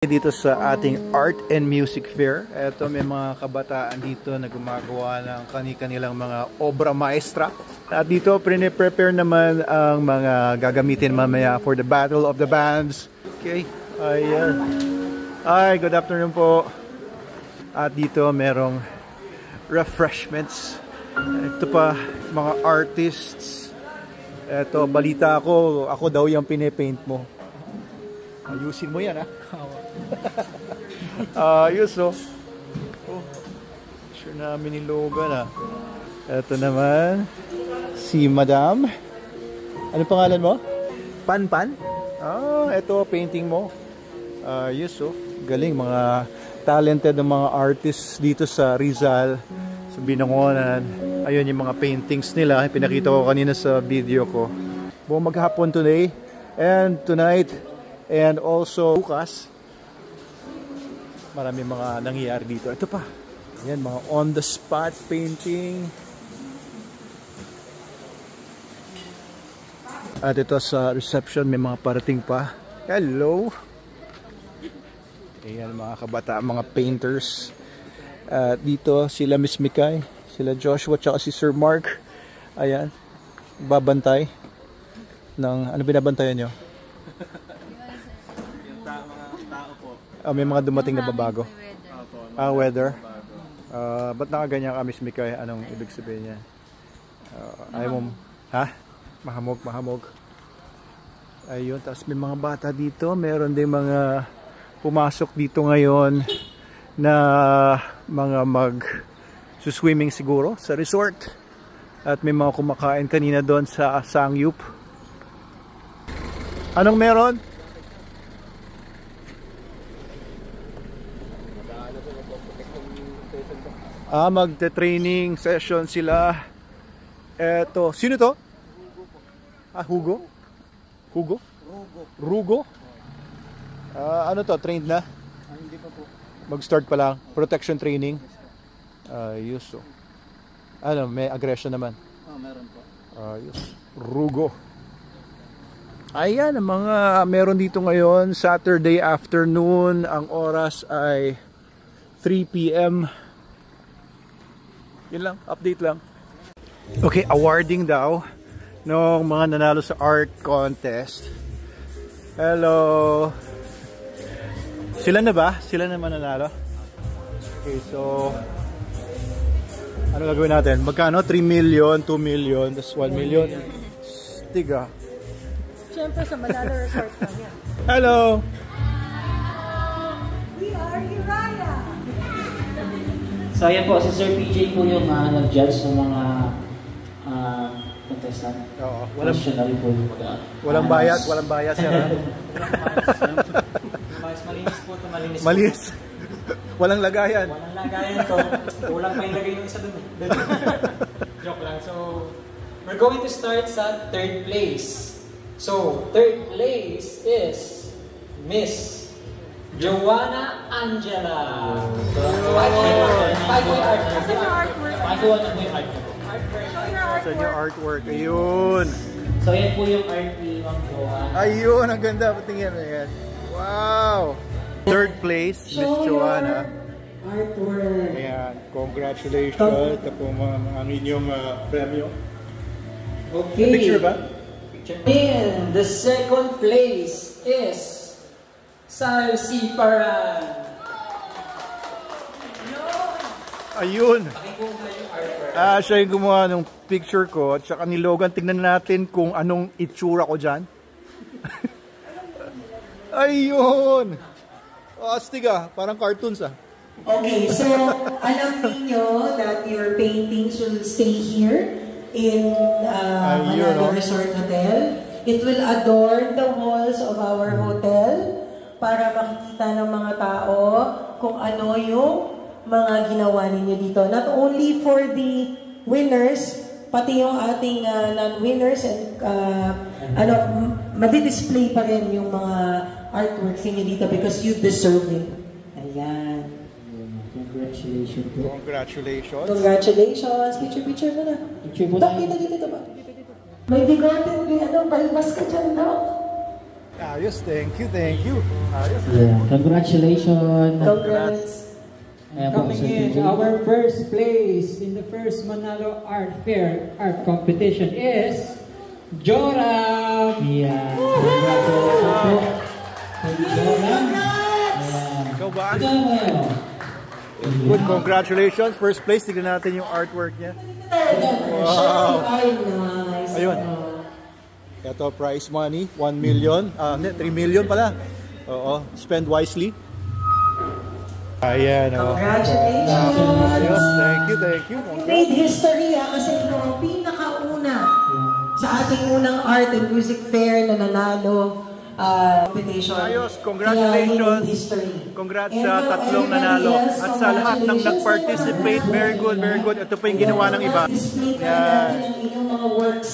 Dito sa ating Art and Music Fair. Ito, may mga kabataan dito na gumagawa ng kanilang mga obra maestra. At dito, prepare naman ang mga gagamitin mamaya for the Battle of the Bands. Okay, ayan. Hi, good afternoon po. At dito, merong refreshments. Ito pa, mga artists. Ito, balita ako daw yung pinipaint mo. Ayusin mo yan, ha? Ayos, oh. Sure namin ni Logan, ah. Ito naman, si Madam. Ano pangalan mo? Pan? Ito, painting mo. Ayos, oh. Galing, mga talented ng mga artists dito sa Rizal, sa Binangonan. Ayun yung mga paintings nila. Pinakita ko kanina sa video ko. Buong maghapon today and tonight. And also, bukas, marami mga nangyayari dito. Ito pa. Ayan, mga on-the-spot painting. At ito sa reception, may mga parating pa. Hello! Ayan, mga kabataan, mga painters. At dito, sila Miss Mikay, sila Joshua, tsaka si Sir Mark. Ayan, babantay ng, ano binabantayan nyo? May mga dumating na babago. Weather. Ba't nakaganyan ka, Miss Mikay? Anong ibig sabihin niya? Ayaw mo, ha? Mahamog. Ayun, tapos may mga bata dito. Meron din mga pumasok dito ngayon na mga mag-swimming siguro sa resort. At may mga kumakain kanina doon sa Sangyup. Anong meron? Magte-training session sila. Eto, sino to? Hugo? Rugo? Ano to? Trained na? Hindi pa po. Mag-start pa lang. Protection training. Ayos, oh. Ano, may aggression naman? Meron po. Ayos. Rugo. Ayan, mga meron dito ngayon. Saturday afternoon. Ang oras ay 3 p.m. Yun lang, update lang. Okay, awarding daw ng mga nanalo sa art contest. Hello. Sila na ba? Sila naman nanalo? Okay, so ano gagawin natin? Magkano? 3 million, 2 million, tas 1 million. Stiga. Siyempre sa Manalo Resort lang yan. Hello. We are Hiraya. So ayan po, si Sir PJ po yung nag-judge ng mga contestant. Oo, walang bayad yan. Malinis po ito, malinis. Malinis. Walang lagayan. Walang lagayan to. Kulang pa yung lagay yung isa dun. Joke lang. So, we're going to start sa third place. So, third place is Miss Joanna Angela. Sa new artwork. Ayun. So, yan po yung art ni Ma'am Joanna. Ayun, ang ganda. Patingin na yan. Wow. Third place, Miss Joanna. Artwork. Ayan. Congratulations. Ito po ang inyong premyo. Okay. Picture ba? And the second place is Salsi Paran. Ayun. Siya yung gumawa ng picture ko. At saka ni Logan, tignan natin kung anong itsura ko dyan. Ayun. Astig ah. Parang cartoons ah. Okay, so alam niyo that your paintings will stay here in Manalo Resort Hotel. It will adorn the walls of our hotel para makikita ng mga tao kung ano yung mga ginawa ninyo dito. Not only for the winners, pati yung ating non-winners and madi-display pa rin yung mga artworks ninyo dito because you deserve it. Ayan. Congratulations. Congratulations. Congratulations. Picture mo na. Picture mo na. Dito ba? May bigote, balbas ka dyan daw. Ayos, thank you, thank you. Ayos. Yeah, congratulations. Congrats. Ayan po, Coming Sir in, TJ. our first place in the first Manalo Art Fair art competition is Joram. Yeah, congratulations po. Thank you, Joram. Ikaw ba? Ikaw. Good, congratulations. First place, tignan natin yung artwork niya. Wow. Ay, nice. Ayun. Ito, prize money, 1 million. 3 million pala. Oo, spend wisely. Ayan, oh. Congratulations. Ayos, thank you, thank you. You made history kasi ito ang pinakauna sa ating unang art and music fair na nanalo competition. Ayos, congratulations. Congrats sa tatlong nanalo. At sa lahat ng nag-participate, very good, very good. Ito pa yung ginawa ng iba. Display natin ang inyong mga works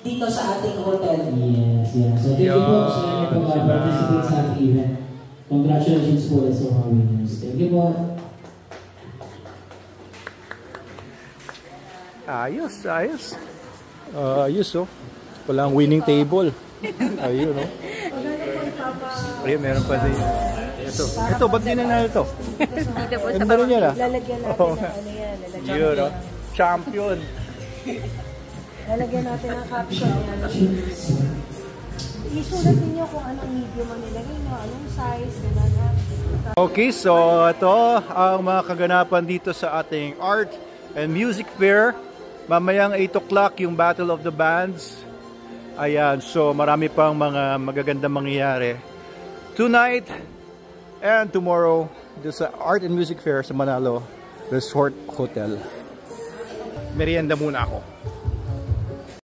dito sa ating hotel. Yes, yeah. So thank you po sa inyo po participate sa ating event. Congratulations po sa mga winners. Thank you po. Ayos, ayos. Ayos, oh. Walang winning table. Ayun, oh. Ayun, meron pa din. Ito, ba't din na ito? Dito po sa Ganda rin yan, ah. lalagyan natin ng ano yan, Yun, oh. Champion. lalagyan natin ng caption yan. Isulat ninyo kung anong medium ang nilagay nyo, anong size, gano'n ha. Okay, so ito ang mga kaganapan dito sa ating art and music fair. Mamayang 8 o'clock yung Battle of the Bands. Ayan, so marami pang mga magagandang mangyayari tonight and tomorrow dito sa Art and Music Fair sa Manalo Resort Hotel. Merienda muna ako.